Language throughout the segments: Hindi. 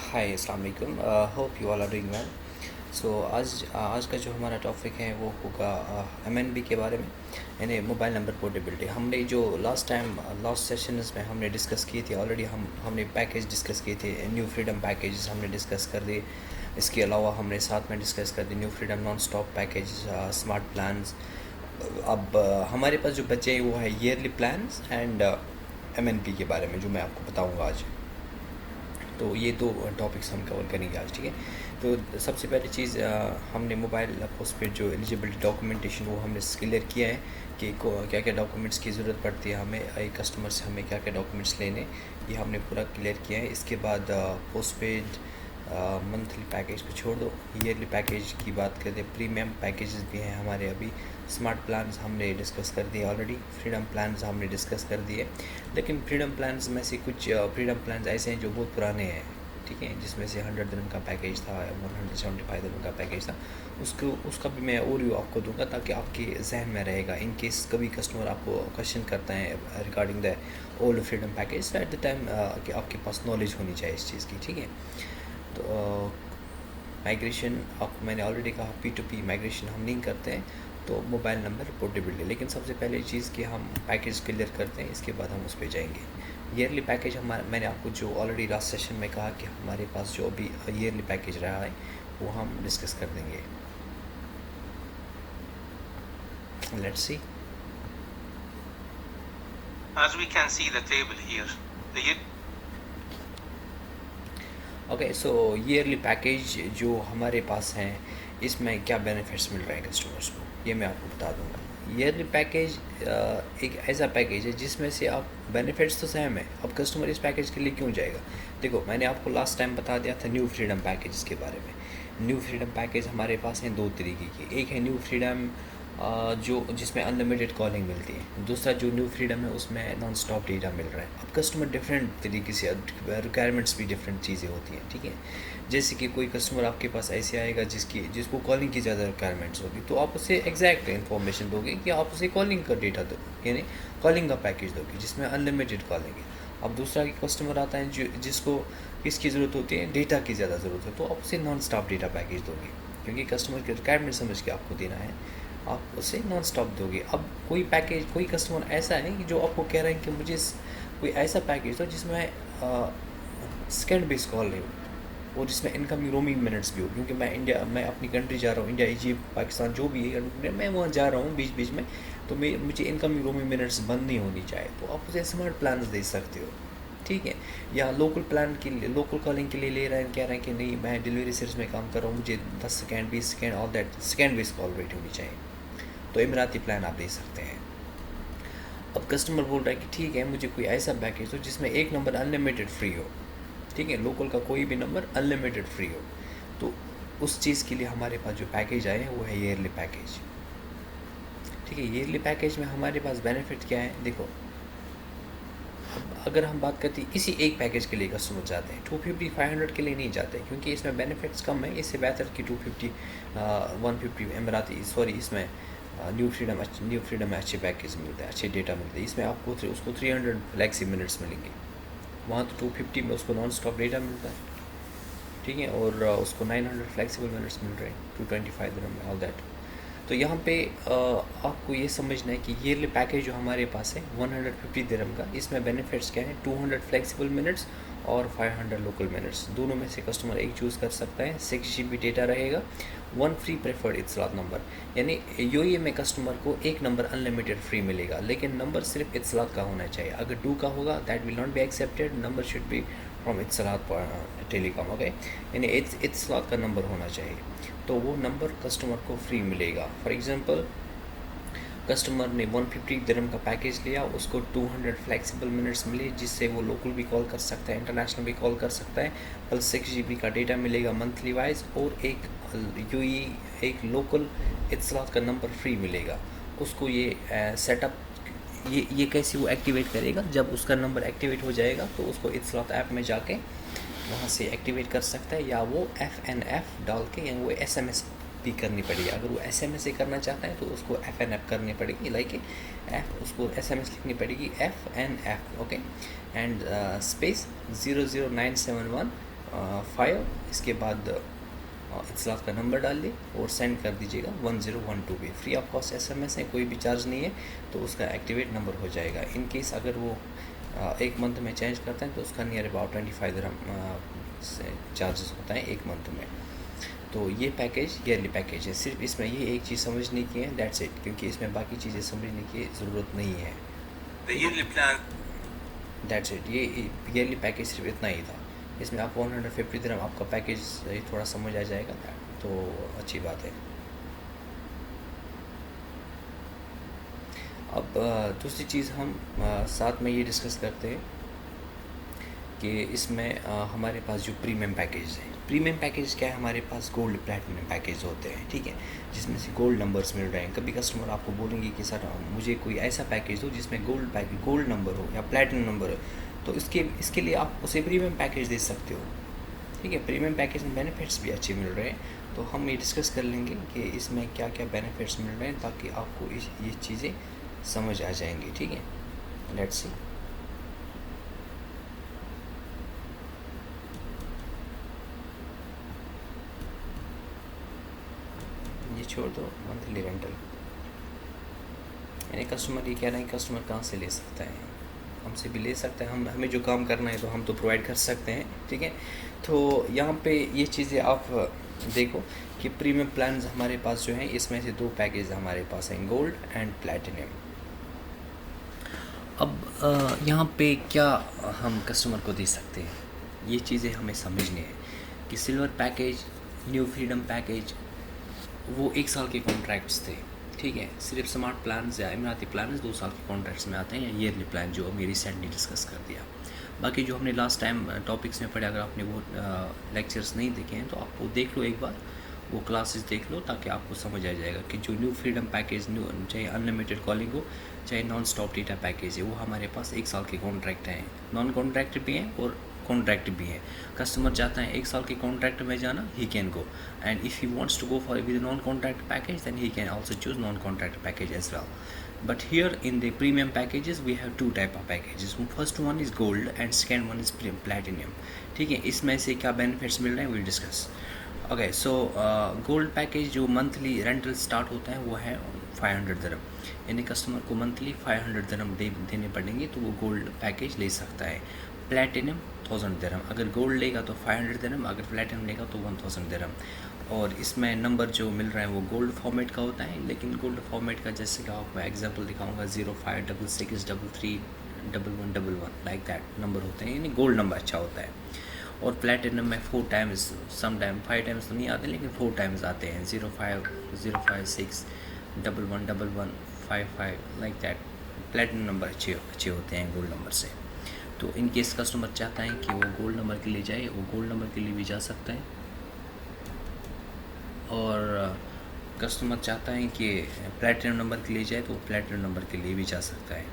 हाय अस्सलाम वालेकुम। Hope you all are doing well. So आज का जो हमारा टॉपिक है वो होगा एमएनबी के बारे में, यानी मोबाइल नंबर पोर्टेबिलिटी। हमने जो लास्ट सेशंस में हमने डिस्कस किए थे ऑलरेडी, हमने पैकेज डिस्कस किए थे। न्यू फ्रीडम पैकेजेस हमने डिस्कस कर दिए। इसके अलावा हमने साथ में डिस्कस कर दी new freedom non stop package, smart plans. अब हमारे पास जो बचे हैं वो है ईयरली प्लान्स एंड एमएनपी के बारे में, जो मैं आपको बताऊँगा आज। तो ये दो टॉपिक्स हम कवर करेंगे आज, ठीक है। तो सबसे पहली चीज़, हमने मोबाइल पोस्टपेड जो एलिजिबिलिटी डॉक्यूमेंटेशन वो हमने क्लियर किया है कि क्या क्या डॉक्यूमेंट्स की ज़रूरत पड़ती है हमें, एक कस्टमर से हमें क्या क्या डॉक्यूमेंट्स लेने, ये हमने पूरा क्लियर किया है। इसके बाद पोस्टपेड मंथली पैकेज को छोड़ दो, ईयरली पैकेज की बात करते हैं। प्रीमियम पैकेजेस भी हैं हमारे अभी। स्मार्ट प्लान्स हमने डिस्कस कर दिए ऑलरेडी, फ्रीडम प्लान्स हमने डिस्कस कर दिए। लेकिन फ्रीडम प्लान्स में से कुछ फ्रीडम प्लान्स ऐसे हैं जो बहुत पुराने हैं, ठीक है, जिसमें से 100 दिन का पैकेज था, 175 दिन का पैकेज था। उसका भी मैं ओवरव्यू आपको दूंगा ताकि आपके जहन में रहेगा, इन केस कभी कस्टमर आपको क्वेश्चन करता है regarding the old freedom package, at the time कि आपके पास नॉलेज होनी चाहिए इस चीज़ की, ठीक है। तो माइग्रेशन आपको मैंने ऑलरेडी कहा, P2P माइग्रेशन हम नहीं करते हैं, तो मोबाइल नंबर पोर्टेबिलिटी। लेकिन सबसे पहले चीज़ कि हम पैकेज क्लियर करते हैं, इसके बाद हम उस पर जाएंगे। ईयरली पैकेज मैंने आपको जो ऑलरेडी लास्ट सेशन में कहा कि हमारे पास जो अभी ईयरली पैकेज रहा है वो हम डिस्कस कर देंगे। Let's see. As we can see the table here, the okay, so yearly package जो हमारे पास हैं, इसमें क्या बेनिफिट्स मिल रहे हैं कस्टमर्स को, ये मैं आपको बता दूंगा। ईयरली पैकेज एक ऐसा पैकेज है जिसमें से आप बेनिफिट्स तो सेम है। अब कस्टमर इस पैकेज के लिए क्यों जाएगा? देखो, मैंने आपको लास्ट टाइम बता दिया था न्यू फ्रीडम पैकेज के बारे में। न्यू फ्रीडम पैकेज हमारे पास हैं दो तरीके की। एक है न्यू फ्रीडम जो जिसमें अनलिमिटेड कॉलिंग मिलती है। दूसरा जो न्यू फ्रीडम है उसमें नॉन स्टॉप डेटा मिल रहा है। अब कस्टमर डिफरेंट तरीके से, रिक्वायरमेंट्स भी डिफरेंट चीज़ें होती हैं, ठीक है। जैसे कि कोई कस्टमर आपके पास ऐसे आएगा जिसको कॉलिंग की ज़्यादा रिक्वायरमेंट्स होगी, तो आप उसे एग्जैक्ट इन्फॉर्मेशन दोगे कि आप उसे कॉलिंग का डेटा दो, यानी कॉलिंग का पैकेज दोगे जिसमें अनलिमिटेड कॉलिंग है। अब दूसरा कस्टमर आता है जिसको किसकी ज़रूरत होती है, डेटा की ज़्यादा ज़रूरत है, तो आप उसे नॉन स्टॉप डेटा पैकेज दोगे, क्योंकि कस्टमर की रिक्वायरमेंट समझ के आपको देना है, आप उसे नॉन स्टॉप दोगे। अब कोई कस्टमर ऐसा है कि जो आपको कह रहे हैं कि मुझे कोई ऐसा पैकेज दो जिसमें सेकेंड बेस कॉल नहीं हो और जिसमें इनकमिंग रोमिंग मिनट्स भी हो, क्योंकि मैं अपनी कंट्री जा रहा हूँ, इंडिया, इजिप्ट, पाकिस्तान, जो भी है, मैं वहाँ जा रहा हूँ बीच बीच में, तो मुझे इनकमिंग रोमिंग मिनट्स बंद नहीं होनी चाहिए, तो आप उसे स्मार्ट प्लान दे सकते हो, ठीक है। या लोकल प्लान के लिए, लोकल कॉलिंग के लिए ले रहे हैं, कह रहे हैं कि नहीं, मैं डिलीवरी सर्विस में काम कर रहा हूँ, मुझे 10 second 20 second all that second base call rate होनी चाहिए, तो इमराती प्लान आप दे सकते हैं। अब कस्टमर बोल रहा है कि ठीक है, मुझे कोई ऐसा पैकेज हो जिसमें एक नंबर अनलिमिटेड फ्री हो, ठीक है, लोकल का कोई भी नंबर अनलिमिटेड फ्री हो, तो उस चीज़ के लिए हमारे पास जो पैकेज आए हैं वो है ईयरली पैकेज, ठीक है। ईयरली पैकेज में हमारे पास बेनिफिट क्या है, देखो, अगर हम बात करते हैं इसी एक पैकेज के लिए कस्टमर जाते हैं, 250 500 के लिए नहीं जाते, क्योंकि इसमें बेनिफिट्स कम है। इससे बेहतर कि 250 150 इमराती, सॉरी, इसमें न्यू फ्रीडम में अच्छे पैकेज मिलते हैं, अच्छे डेटा मिलते हैं। इसमें आपको उसको 300 फ्लैक्सी मिनट्स मिलेंगे, वहाँ तो 250 में उसको नॉन स्टॉप डेटा मिलता है, ठीक है, और उसको 900 फ्लैक्सीबल मिनट्स मिल रहे हैं, 225 दिरहम में, ऑल दैट। तो यहाँ पे आपको ये समझना है कि ईयरली पैकेज जो हमारे पास है 150 दिरहम का, इसमें बेनिफिट्स क्या है, 200 फ्लेक्सिबल मिनट्स और 500 लोकल मिनट्स, दोनों में से कस्टमर एक चूज़ कर सकता है। 6 GB डेटा रहेगा, 1 फ्री प्रेफर्ड इत्सलात नंबर, यानी यूएई में कस्टमर को एक नंबर अनलिमिटेड फ्री मिलेगा, लेकिन नंबर सिर्फ इत्सलात का होना चाहिए। अगर 2 का होगा that will not be accepted, number should be from Etisalat telecom, okay, यानी इत्सलात का नंबर होना चाहिए, तो वो नंबर कस्टमर को फ्री मिलेगा। फॉर एग्जांपल, कस्टमर ने 150 दिरहम का पैकेज लिया, उसको 200 फ्लेक्सिबल मिनट्स मिले, जिससे वो लोकल भी कॉल कर सकता है, इंटरनेशनल भी कॉल कर सकता है, प्लस 6 GB का डेटा मिलेगा मंथली वाइज, और एक लोकल इत्सलात का नंबर फ्री मिलेगा उसको। ये सेटअप ये कैसे वो एक्टिवेट करेगा, जब उसका नंबर एक्टिवेट हो जाएगा तो उसको इत्सलात ऐप में जाके वहाँ से एक्टिवेट कर सकता है, या वो FNF डाल के, या वो SMS भी करनी पड़ेगी। अगर वो SMS से करना चाहता है तो उसको FNF करनी पड़ेगी, लाइक उसको SMS लिखनी पड़ेगी FNF, okay, and space 00971 file, इसके बाद इत्तलात का नंबर डाल दी और सेंड कर दीजिएगा 1012 पे। फ्री ऑफ कॉस्ट SMS है, कोई भी चार्ज नहीं है, तो उसका एक्टिवेट नंबर हो जाएगा। इन केस अगर वो एक मंथ में चेंज करते हैं तो उसका नियर अबाउट 25 दिरहम चार्जेस होता है एक मंथ में। तो ये पैकेज ईयरली पैकेज है। सिर्फ इसमें ये एक चीज़ समझने की है, दैट्स इट, क्योंकि इसमें बाकी चीज़ें समझने की ज़रूरत नहीं है। दैट्स इट, ये ईयरली पैकेज सिर्फ इतना ही था। इसमें आप 150 दिरहम आपका पैकेज थोड़ा समझ आ जाएगा, तो अच्छी बात है। अब दूसरी चीज़ हम साथ में ये डिस्कस करते हैं कि इसमें हमारे पास जो प्रीमियम पैकेज है, प्रीमियम पैकेज क्या है, हमारे पास गोल्ड प्लैटिनम पैकेज होते हैं, ठीक है, जिसमें से गोल्ड नंबर्स मिल रहे हैं। कभी कस्टमर आपको बोलेंगे कि सर मुझे कोई ऐसा पैकेज दो जिसमें गोल्ड नंबर हो या प्लैटिनम नंबर हो, तो इसके लिए आप उसे प्रीमियम पैकेज दे सकते हो, ठीक है। प्रीमियम पैकेज में बेनिफिट्स भी अच्छे मिल रहे हैं, तो हम ये डिस्कस कर लेंगे कि इसमें क्या क्या बेनिफिट्स मिल रहे हैं, ताकि आपको ये चीज़ें समझ आ जाएंगी, ठीक है। Let's see. ये छोड़ दो, मंथली रेंटल, यानी कस्टमर ये कह रहे हैं कस्टमर कहाँ से ले सकता है, हमसे भी ले सकते हैं, हमें जो काम करना है तो हम तो प्रोवाइड कर सकते हैं, ठीक है। तो यहाँ पे ये चीज़ें आप देखो कि प्रीमियम प्लान्स हमारे पास जो हैं, इसमें से 2 पैकेज हमारे पास हैं, गोल्ड एंड प्लैटिनम। अब यहाँ पे क्या हम कस्टमर को दे सकते हैं, ये चीज़ें हमें समझनी है कि silver package, new freedom package, वो 1 साल के कॉन्ट्रैक्ट्स थे, ठीक है। सिर्फ स्मार्ट प्लान या इमराती प्लान 2 साल के कॉन्ट्रैक्ट्स में आते हैं, या ईयरली प्लान जो अभी रिसेंटली डिस्कस कर दिया। बाकी जो हमने लास्ट टाइम टॉपिक्स में पढ़े, अगर आपने वो लेक्चर्स नहीं देखे हैं तो आप वो देख लो, एक बार वो क्लासेस देख लो, ताकि आपको समझ आ जाएगा कि जो न्यू फ्रीडम पैकेज, चाहे अनलिमिटेड कॉलिंग हो, चाहे नॉन स्टॉप डेटा पैकेज है, वो हमारे पास 1 साल के कॉन्ट्रैक्ट हैं, नॉन कॉन्ट्रैक्ट भी हैं और कॉन्ट्रैक्ट भी है। कस्टमर चाहता है 1 साल के कॉन्ट्रैक्ट में जाना, he can go, and if he wants to go for with non contract package, then he can also choose non contract package as well. But here in the premium packages we have 2 type of packages. First one is gold and second one is platinum, ठीक है। इसमें से क्या बेनिफिट्स मिल रहे हैं, we'll discuss. Okay, so gold package जो मंथली रेंटल स्टार्ट होता है वो है 500 दिरहम, यानी कस्टमर को मंथली 500 दिरहम देने पड़ेंगे तो वो गोल्ड पैकेज ले सकता है। प्लैटिनम 1000 दिरहम, अगर गोल्ड लेगा तो 500 दिरहम, अगर प्लैटिनम लेगा तो 1000 दिरहम। और इसमें नंबर जो मिल रहा है वो गोल्ड फॉर्मेट का होता है, लेकिन गोल्ड फॉर्मेट का जैसे कि आपको एग्जांपल दिखाऊंगा 0566331111 लाइक दैट नंबर होते हैं, यानी गोल्ड नंबर अच्छा होता है। और प्लैटिनम में 4 टाइम्स, सम टाइम 5 टाइम्स तो नहीं आते, लेकिन 4 टाइम्स आते हैं, 0506111155 लाइक दैट। प्लैटिनम नंबर अच्छे होते हैं गोल्ड नंबर से। तो इन केस कस्टमर चाहता है कि वो गोल्ड नंबर के लिए जाए, वो गोल्ड नंबर के लिए भी जा सकता है, और कस्टमर चाहता है कि प्लैटिनम नंबर के लिए जाए तो वो प्लैटिनम नंबर के लिए भी जा सकता है,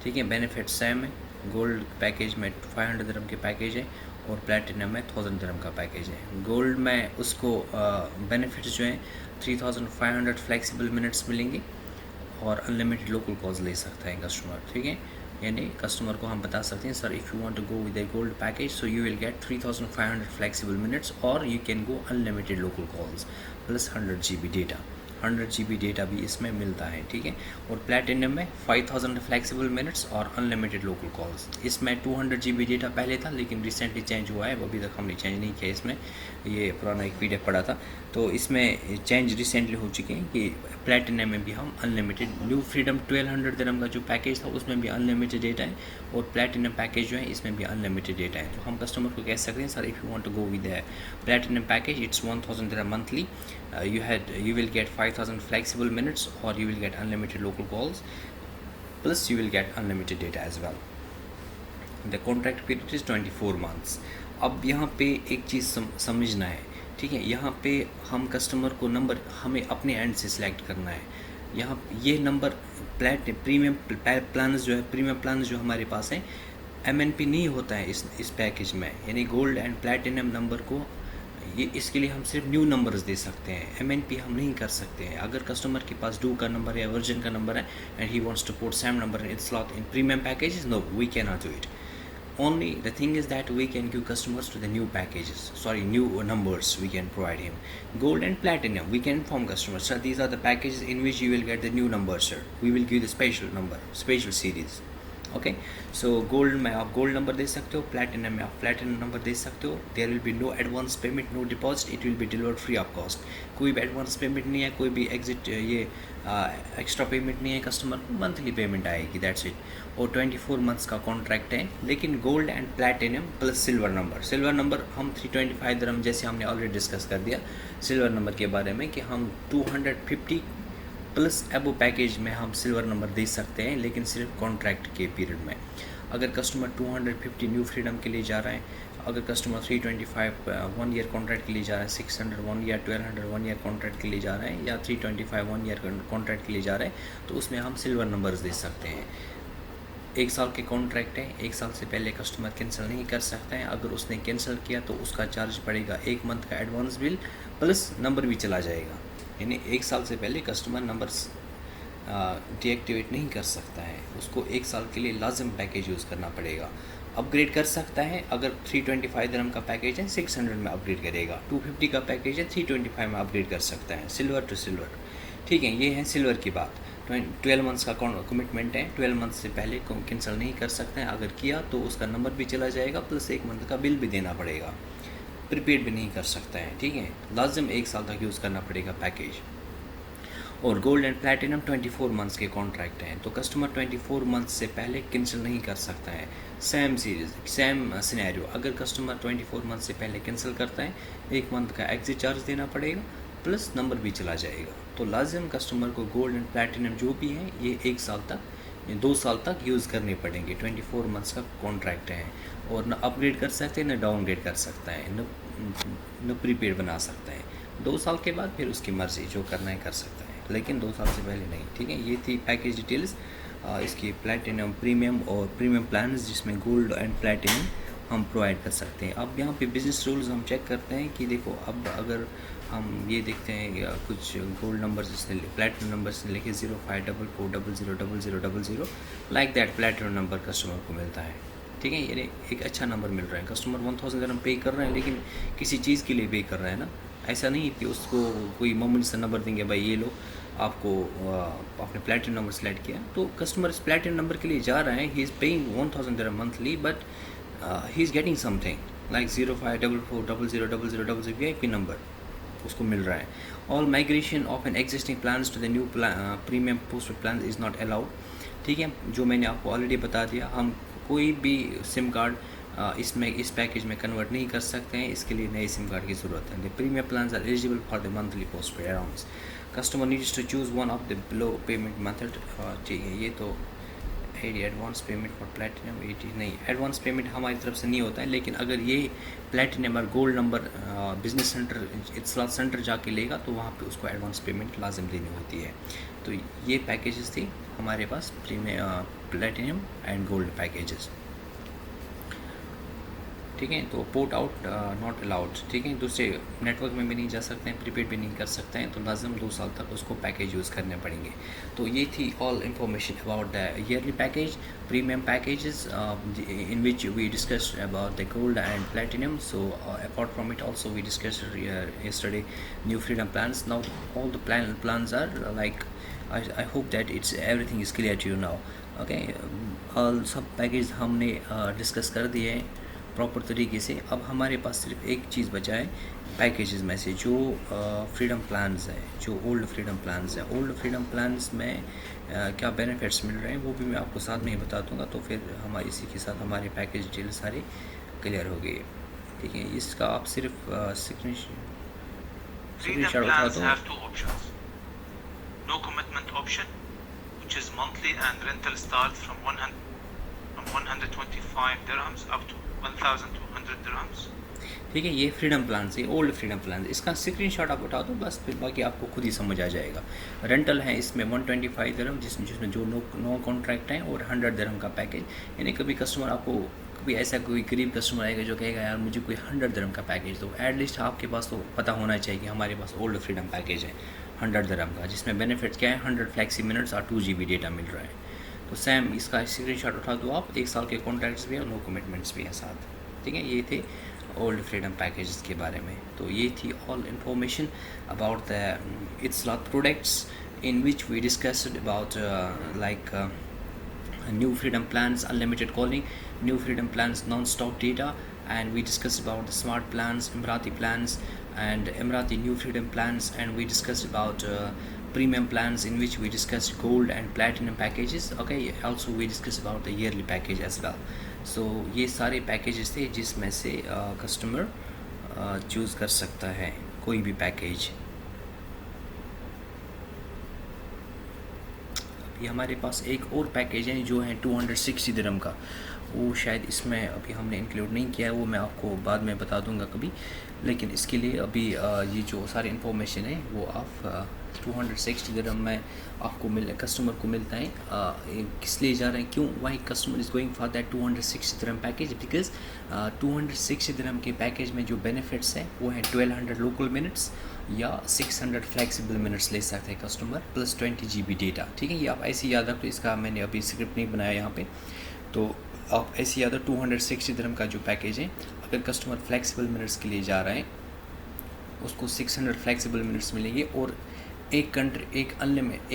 ठीक है। बेनिफिट सेम है, गोल्ड पैकेज में 500 दिरहम के पैकेज है और प्लैटिनम में 1000 दिरहम का पैकेज है। गोल्ड में उसको बेनिफिट्स जो हैं 3500 फ्लेक्सिबल मिनट्स मिलेंगे और अनलिमिटेड लोकल कॉल्स ले सकता है कस्टमर, ठीक है। यानी कस्टमर को हम बता सकते हैं sir if you want to go with a gold package so you will get 3500 flexible minutes और you can go unlimited local calls plus 100 GB data, 100 GB data भी इसमें मिलता है, ठीक है। और प्लैटिनम में 5000 फ्लेक्सिबल मिनट्स और अनलिमिटेड लोकल कॉल्स। इसमें 200 GB डेटा पहले था, लेकिन रिसेंटली चेंज हुआ है, वो अभी तक हमने चेंज नहीं किया इसमें, ये पुराना एक PDF पड़ा था, तो इसमें चेंज रिसेंटली हो चुके हैं कि प्लैटिनम में भी हम अनलिमिटेड, न्यू फ्रीडम 1200 दिरहम का जो पैकेज था उसमें भी अनलिमिटेड डेटा है, और प्लैटिनम पैकेज जो है इसमें भी अनलिमिटेड डेटा है। तो हम कस्टमर को कह सकते हैं sir if you want to go with the platinum package it's 1000 dirham monthly, you will get 5000 flexible minutes or you will get unlimited local calls plus you will get unlimited data as well. The contract period is 24 months. अब यहाँ पे एक चीज़ समझना है, ठीक है। यहाँ पे हम कस्टमर को नंबर हमें अपने एंड से सिलेक्ट करना है। यहाँ ये नंबर प्रीमियम प्लान्स जो है, प्रीमियम प्लान्स जो हमारे पास हैं MNP नहीं होता है इस पैकेज में, यानी गोल्ड एंड प्लैटिनम नंबर को ये इसके लिए हम सिर्फ न्यू नंबर्स दे सकते हैं, MNP हम नहीं कर सकते हैं। अगर कस्टमर के पास डू का नंबर या वर्जन का नंबर है and he wants to put same number in its slot in premium packages, no we can not do it. only the thing is that we can give customers to the new packages, new numbers we can provide him. Gold and platinum, we can inform customers, sir, these are the packages in which you will get the new number, sir, we will give the special number, special series. Okay, so gold में आप गोल्ड नंबर दे सकते हो, प्लैटिनम में आप प्लैटिनम नंबर दे सकते हो. There will be no advance payment, no deposit, it will be delivered free of cost. कोई भी एडवांस पेमेंट नहीं है, कोई भी एग्जिट ये एक्स्ट्रा पेमेंट नहीं है, कस्टमर को मंथली पेमेंट आएगी, दैट्स इट. और 24 मंथ्स का कॉन्ट्रैक्ट है. लेकिन gold and platinum plus silver number हम 325 दिरहम, जैसे हमने ऑलरेडी डिस्कस कर दिया सिल्वर नंबर के बारे में, कि हम 250 प्लस एबो पैकेज में हम सिल्वर नंबर दे सकते हैं, लेकिन सिर्फ कॉन्ट्रैक्ट के पीरियड में. अगर कस्टमर 250 न्यू फ्रीडम के लिए जा रहा है, अगर कस्टमर 325 1 ईयर कॉन्ट्रैक्ट के लिए जा रहा है, 600 1 ईयर, 1200 1 ईयर कॉन्ट्रैक्ट के लिए जा रहा है, या 325 1 ईयर कॉन्ट्रैक्ट के लिए जा रहा है, तो उसमें हम सिल्वर नंबर्स दे सकते हैं. 1 साल के कॉन्ट्रैक्ट है, 1 साल से पहले कस्टमर कैंसिल नहीं कर सकता है. अगर उसने कैंसिल किया तो उसका चार्ज पड़ेगा 1 मंथ का एडवांस बिल, प्लस नंबर भी चला जाएगा. यानी 1 साल से पहले कस्टमर नंबर्स डीएक्टिवेट नहीं कर सकता है, उसको 1 साल के लिए लाजिम पैकेज यूज़ करना पड़ेगा. अपग्रेड कर सकता है, अगर 325 दिरहम का पैकेज है 600 में अपग्रेड करेगा, 250 का पैकेज है 325 में अपग्रेड कर सकता है, सिल्वर टू सिल्वर. ठीक है, ये है सिल्वर की बात. 12 मंथ्स का कमिटमेंट है, 12 मंथ से पहले कैंसिल नहीं कर सकते हैं. अगर किया तो उसका नंबर भी चला जाएगा, प्लस 1 मंथ का बिल भी देना पड़ेगा. प्रीपेड भी नहीं कर सकता है. ठीक है, लाजिम 1 साल तक यूज़ करना पड़ेगा पैकेज. और गोल्ड एंड प्लैटिनम 24 मंथ्स के कॉन्ट्रैक्ट हैं, तो कस्टमर 24 मंथ्स से पहले कैंसिल नहीं कर सकता है. सेम सिनेरियो, अगर कस्टमर 24 मंथ से पहले कैंसिल करता है, 1 मंथ का एग्जिट चार्ज देना पड़ेगा, प्लस नंबर भी चला जाएगा. तो लाजिम कस्टमर को गोल्ड एंड प्लैटिनम जो भी है ये 1 साल तक, 2 साल तक यूज़ करने पड़ेंगे. 24 मंथ्स का कॉन्ट्रैक्ट है, और न अपग्रेड कर सकते हैं, न डाउनग्रेड कर सकता है, न प्रीपेड बना सकता है. 2 साल के बाद फिर उसकी मर्ज़ी, जो करना है कर सकता है, लेकिन 2 साल से पहले नहीं. ठीक है, ये थी पैकेज डिटेल्स इसकी प्लैटिनम प्रीमियम और प्रीमियम प्लान्स, जिसमें गोल्ड एंड प्लैटिनम हम प्रोवाइड कर सकते हैं. अब यहाँ पे बिजनेस रूल्स हम चेक करते हैं कि देखो, अब अगर हम ये देखते हैं कुछ गोल्ड नंबर्स जिसने प्लैटिनम नंबर्स ने लिखे 0544000000 like that platinum number customer को मिलता है. ठीक है, यानी एक अच्छा नंबर मिल रहा है. कस्टमर 1000 दिरहम पे कर रहे हैं, लेकिन किसी चीज़ के लिए पे कर रहे हैं ना. ऐसा नहीं कि उसको कोई मामूली सा नंबर देंगे, भाई ये लो आपको आपने प्लैटिनम नंबर सेलेक्ट किया, तो कस्टमर इस प्लैटिनम नंबर के लिए जा रहा है, he is paying 1000 dirham monthly, but he is getting something like 0544000000 VIP number उसको मिल रहा है. All migration of an existing plans to the new premium postpaid plan is not allowed. ठीक है, जो मैंने आपको ऑलरेडी बता दिया, हम कोई भी सिम कार्ड इस पैकेज में कन्वर्ट नहीं कर सकते हैं, इसके लिए नए सिम कार्ड की ज़रूरत है. The premium plans are eligible for the monthly postpaid arounds. Customer needs to choose one of the below payment method. ठीक है, ये तो एडवांस पेमेंट फॉर प्लैटिनम 80 नहीं, एडवांस पेमेंट हमारी तरफ से नहीं होता है, लेकिन अगर ये प्लैटिनम और gold number business centre Etisalat centre जाके लेगा, तो वहाँ पे उसको एडवांस पेमेंट लाजिम देनी होती है. तो ये पैकेजेस थी हमारे पास, प्लैटिनम एंड गोल्ड पैकेजेस. ठीक है, तो पोर्ट आउट नॉट अलाउड. ठीक है, दूसरे नेटवर्क में भी नहीं जा सकते हैं, प्रीपेड भी नहीं कर सकते हैं, तो लाजम 2 साल तक उसको पैकेज यूज़ करने पड़ेंगे. तो ये थी all information about the yearly package, premium packages in which we discussed about the gold and platinum. So apart from it also we discussed yesterday new freedom plans. Now all the plans are like I hope that it's everything is clear to you now. Okay, all सब पैकेज हमने डिस्कस कर दिए हैं प्रॉपर तरीके से. अब हमारे पास सिर्फ एक चीज़ बचा है पैकेजेस में से, जो फ्रीडम प्लान्स है, जो ओल्ड फ्रीडम प्लान्स है. ओल्ड फ्रीडम प्लान्स में क्या बेनिफिट्स मिल रहे हैं वो भी मैं आपको साथ में ही बता दूंगा, तो फिर हमारे इसी के साथ हमारे पैकेज डिटेल सारे क्लियर हो गए. ठीक है, इसका आप सिर्फ Freedom plans have 2 options. No commitment option, which is monthly and rental start from 125 dirhams up to 1200 dirhams. ठीक है, ये फ्रीडम प्लान से ओल्ड फ्रीडम प्लान, इसका स्क्रीनशॉट आप उठा दो बस, फिर बाकी आपको खुद ही समझ आ जाएगा. रेंटल है इसमें 125 दिरहम, जिसमें जो नो कॉन्ट्रैक्ट हैं, और 100 दिरहम का पैकेज. यानी कभी कस्टमर आपको, कभी ऐसा कोई गरीब कस्टमर आएगा जो कहेगा यार मुझे कोई 100 दिरहम का पैकेज दो, एटलीस्ट आपके पास तो पता होना चाहिए कि हमारे पास ओल्ड फ्रीडम पैकेज है 100 दिरहम का, जिसमें बेनिफिट्स क्या है, 100 फ्लैक्सी मिनट्स और 2 GB डेटा मिल रहा है. तो तो सेम इसका स्क्रीनशॉट उठा दो आप, 1 साल के कॉन्ट्रैक्ट्स भी हैं, नो कमिटमेंट्स भी हैं साथ, ठीक है। ये थे ओल्ड फ्रीडम पैकेजेस के बारे में। तो ये थी all information about the Etisalat products in which we discussed about new freedom plans, unlimited calling, new freedom plans, non-stop data, and we discussed about the smart plans, Emirati plans, and Emirati new freedom plans, and we discussed about premium plans in which we discussed gold and platinum packages. Okay, also we discussed about the yearly package as well. So ये सारे packages थे जिसमें से customer choose कर सकता है कोई भी पैकेज। अभी हमारे पास एक और पैकेज है जो है 260 दिरहम का, वो शायद इसमें अभी हमने इंक्लूड नहीं किया है, वो मैं आपको बाद में बता दूंगा कभी। लेकिन इसके लिए अभी ये जो सारी इन्फॉर्मेशन है वो आप 260 दिरहम में आपको कस्टमर को मिलता है। किस लिए जा रहे हैं, क्यों, why customer is going for that 260 dirham package, because 260 dirham के पैकेज में जो बेनिफिट्स हैं वो हैं 1200 लोकल मिनट्स या 600 फ्लेक्सिबल मिनट्स ले सकते हैं कस्टमर, प्लस 20 GB डेटा, ठीक है। ये आप ऐसे याद रखो, इसका मैंने अभी स्क्रिप्ट नहीं बनाया यहाँ पे, तो आप ऐसे याद रखो 260 दिरहम का जो पैकेज है, अगर कस्टमर फ्लेक्सिबल मिनट्स के लिए जा रहे हैं उसको 600 फ्लेक्सिबल मिनट्स मिलेंगे और एक कंट्री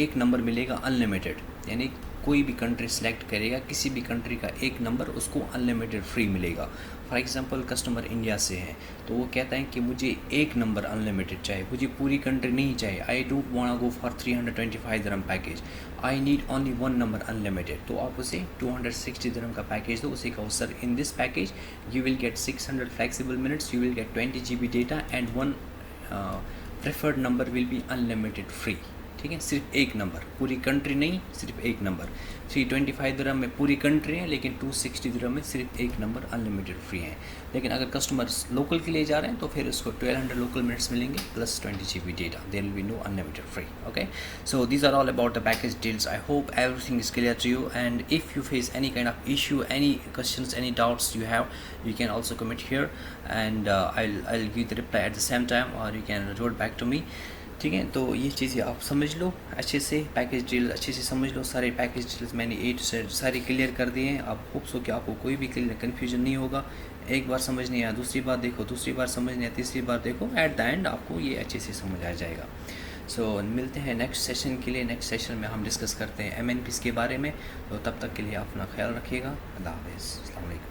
एक नंबर मिलेगा अनलिमिटेड, यानी कोई भी कंट्री सेलेक्ट करेगा, किसी भी कंट्री का एक नंबर उसको अनलिमिटेड फ्री मिलेगा। फॉर एग्जांपल कस्टमर इंडिया से है तो वो कहता है कि मुझे एक नंबर अनलिमिटेड चाहिए, मुझे पूरी कंट्री नहीं चाहिए, I don't want go for 325 dirham package, I need only one number unlimited. तो आप उसे 260 दिरहम का पैकेज दो, उसे कहो sir in this package you will gate 600 flexible minutes, you will gate 20 GB data and one preferred number will be unlimited free, ठीक है। सिर्फ एक नंबर, पूरी कंट्री नहीं, सिर्फ एक नंबर। 325 दिरहम में पूरी कंट्री है, लेकिन 260 दिरहम में सिर्फ एक नंबर अनलिमिटेड फ्री है। लेकिन अगर कस्टमर लोकल के लिए जा रहे हैं तो फिर उसको 1200 लोकल मिनट्स मिलेंगे plus 20 GB data, there will be no unlimited free. Okay, so these are all about the package deals. I hope everything is clear to you, and if you face any kind of issue, any questions, any doubts you have, you can also comment here and I'll give the reply at the same time, or you can revert back to me, ठीक है। तो ये चीज़ें आप समझ लो अच्छे से, पैकेज डील अच्छे से समझ लो, सारे पैकेज डील्स मैंने A to Z सारे क्लियर कर दिए हैं। आप होप्स हो कि आपको कोई भी कन्फ्यूजन नहीं होगा। एक बार समझ नहीं आया दूसरी बार देखो, दूसरी बार समझ नहीं आया तीसरी बार देखो, एट द एंड आपको ये अच्छे से समझ आ जाएगा। सो मिलते हैं नेक्स्ट सेशन के लिए। नेक्स्ट सेशन में हम डिस्कस करते हैं MNPs के बारे में। तो तब तक के लिए अपना ख्याल रखिएगा। अल्लाह हाफ़िज़, अस्सलाम वालेकुम।